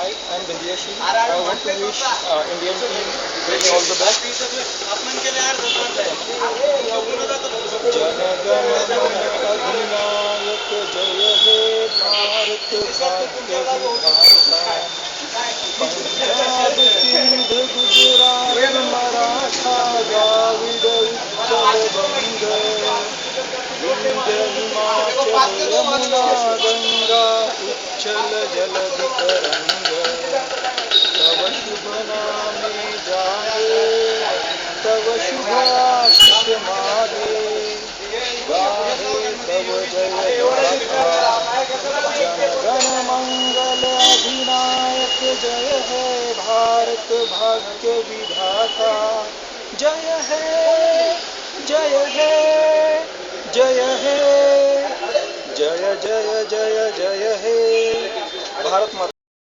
Hi, I'm Bindiyashi. I want to wish Indian team really all the best. Jana Gana मन अधिनायक जय हे भारत भाग्य विधाता पंजाब सिंध गुजरात मराठा द्राविड उत्कल बंग विंध्य हिमाचल यमुना गंगा उच्चल जलधि तरंग तव शुभ नामे जागे तव शुभ आशीष मागे गाहे तव जय गाथा जनगण मंगल अधिनायक जय है भारत भाग्य विधाता जय है जय है जय है जय जय जय जय हे भारत माता।